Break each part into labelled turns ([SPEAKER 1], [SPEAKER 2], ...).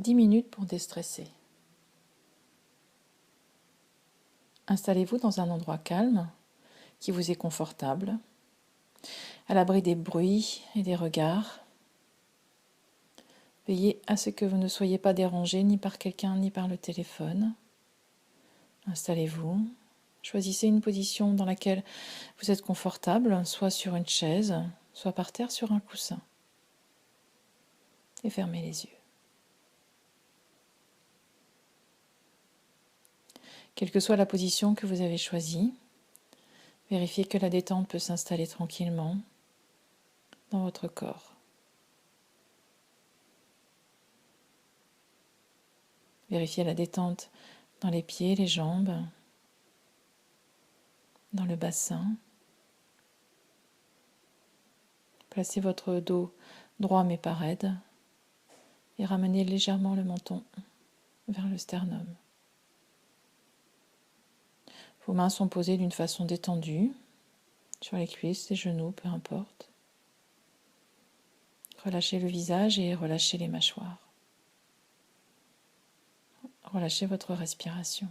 [SPEAKER 1] 10 minutes pour déstresser. Installez-vous dans un endroit calme qui vous est confortable, à l'abri des bruits et des regards. Veillez à ce que vous ne soyez pas dérangé ni par quelqu'un ni par le téléphone. Installez-vous. Choisissez une position dans laquelle vous êtes confortable, soit sur une chaise, soit par terre sur un coussin. Et fermez les yeux. Quelle que soit la position que vous avez choisie, vérifiez que la détente peut s'installer tranquillement dans votre corps. Vérifiez la détente dans les pieds, les jambes, dans le bassin. Placez votre dos droit mais pas raide et ramenez légèrement le menton vers le sternum. Vos mains sont posées d'une façon détendue, sur les cuisses, les genoux, peu importe. Relâchez le visage et relâchez les mâchoires. Relâchez votre respiration.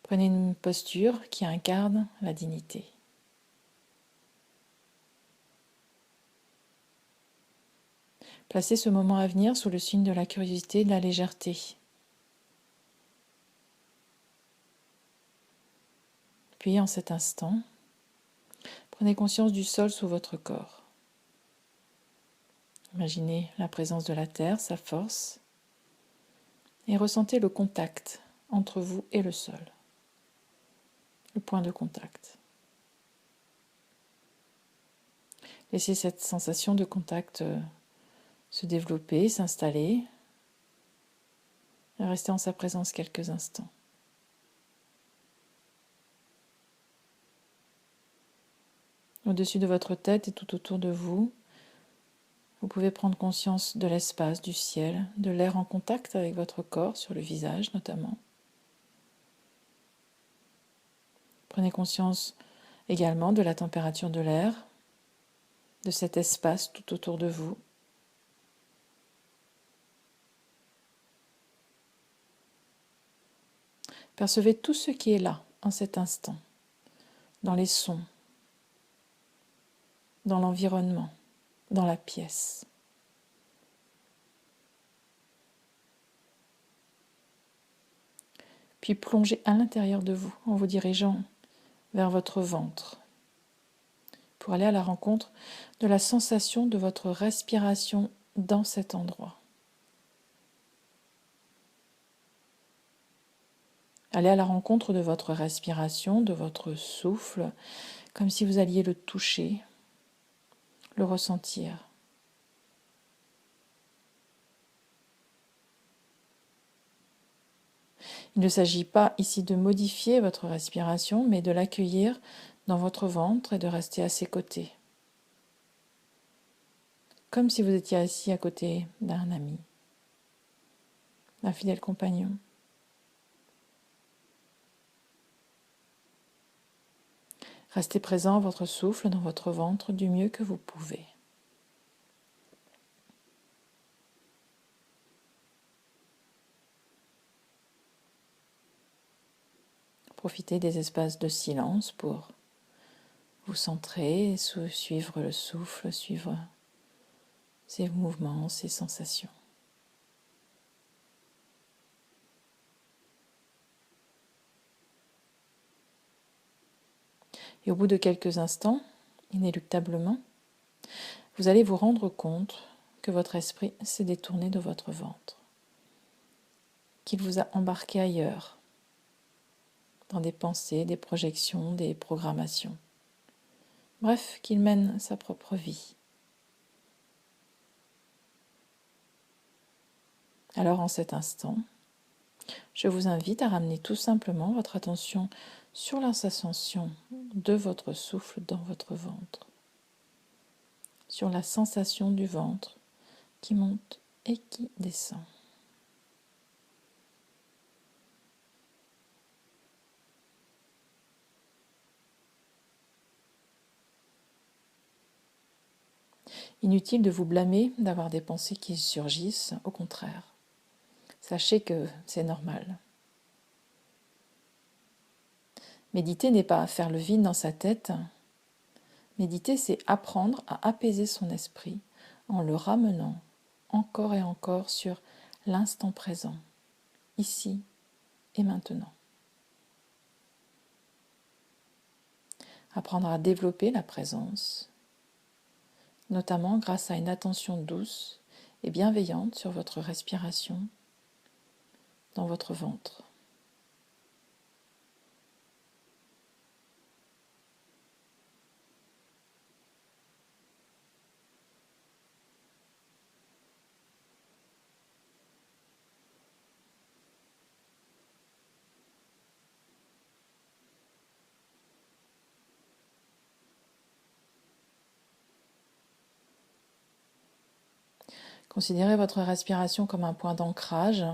[SPEAKER 1] Prenez une posture qui incarne la dignité. Placez ce moment à venir sous le signe de la curiosité et de la légèreté. Puis en cet instant, prenez conscience du sol sous votre corps. Imaginez la présence de la terre, sa force, et ressentez le contact entre vous et le sol, le point de contact. Laissez cette sensation de contact se développer, s'installer, et restez en sa présence quelques instants. Au-dessus de votre tête et tout autour de vous, vous pouvez prendre conscience de l'espace, du ciel, de l'air en contact avec votre corps, sur le visage notamment. Prenez conscience également de la température de l'air, de cet espace tout autour de vous. Percevez tout ce qui est là, en cet instant, dans les sons, dans l'environnement, dans la pièce. Puis plongez à l'intérieur de vous en vous dirigeant vers votre ventre pour aller à la rencontre de la sensation de votre respiration dans cet endroit. Allez à la rencontre de votre respiration, de votre souffle, comme si vous alliez le toucher, le ressentir. Il ne s'agit pas ici de modifier votre respiration, mais de l'accueillir dans votre ventre et de rester à ses côtés. Comme si vous étiez assis à côté d'un ami, d'un fidèle compagnon. Restez présent, votre souffle dans votre ventre du mieux que vous pouvez. Profitez des espaces de silence pour vous centrer, suivre le souffle, suivre ses mouvements, ses sensations. Et au bout de quelques instants, inéluctablement, vous allez vous rendre compte que votre esprit s'est détourné de votre ventre, qu'il vous a embarqué ailleurs, dans des pensées, des projections, des programmations. Bref, qu'il mène sa propre vie. Alors en cet instant, je vous invite à ramener tout simplement votre attention sur la sensation de votre souffle dans votre ventre, sur la sensation du ventre qui monte et qui descend. Inutile de vous blâmer d'avoir des pensées qui surgissent, au contraire. Sachez que c'est normal. Méditer n'est pas faire le vide dans sa tête. Méditer, c'est apprendre à apaiser son esprit en le ramenant encore et encore sur l'instant présent, ici et maintenant. Apprendre à développer la présence, notamment grâce à une attention douce et bienveillante sur votre respiration dans votre ventre. Considérez votre respiration comme un point d'ancrage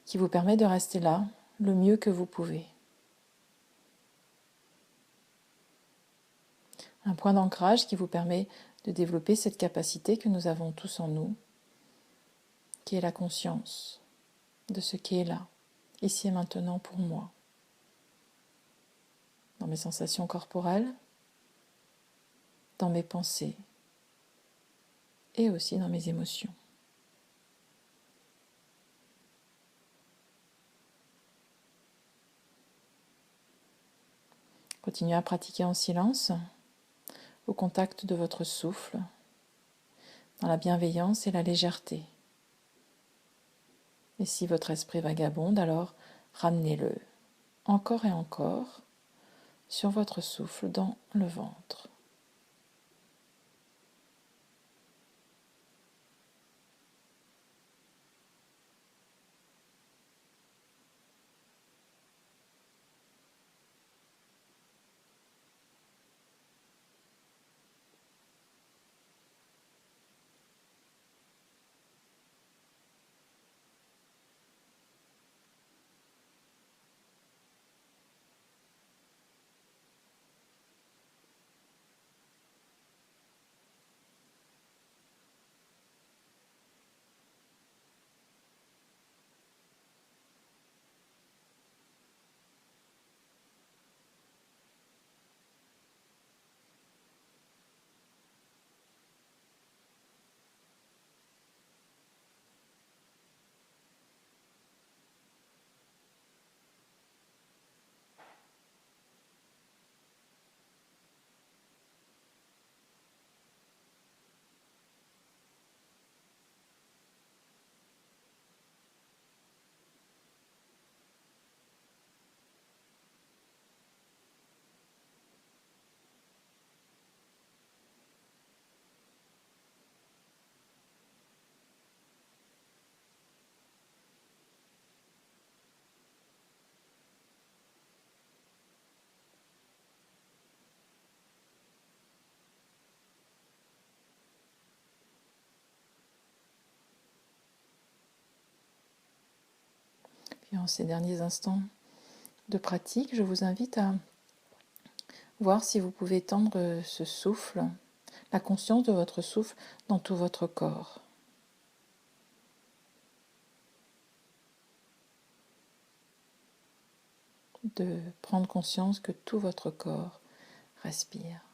[SPEAKER 1] qui vous permet de rester là le mieux que vous pouvez. Un point d'ancrage qui vous permet de développer cette capacité que nous avons tous en nous, qui est la conscience de ce qui est là, ici et maintenant pour moi, dans mes sensations corporelles, dans mes pensées et aussi dans mes émotions. Continuez à pratiquer en silence, au contact de votre souffle, dans la bienveillance et la légèreté. Et si votre esprit vagabonde, alors ramenez-le encore et encore sur votre souffle dans le ventre. Puis en ces derniers instants de pratique, je vous invite à voir si vous pouvez tendre ce souffle, la conscience de votre souffle dans tout votre corps. De prendre conscience que tout votre corps respire.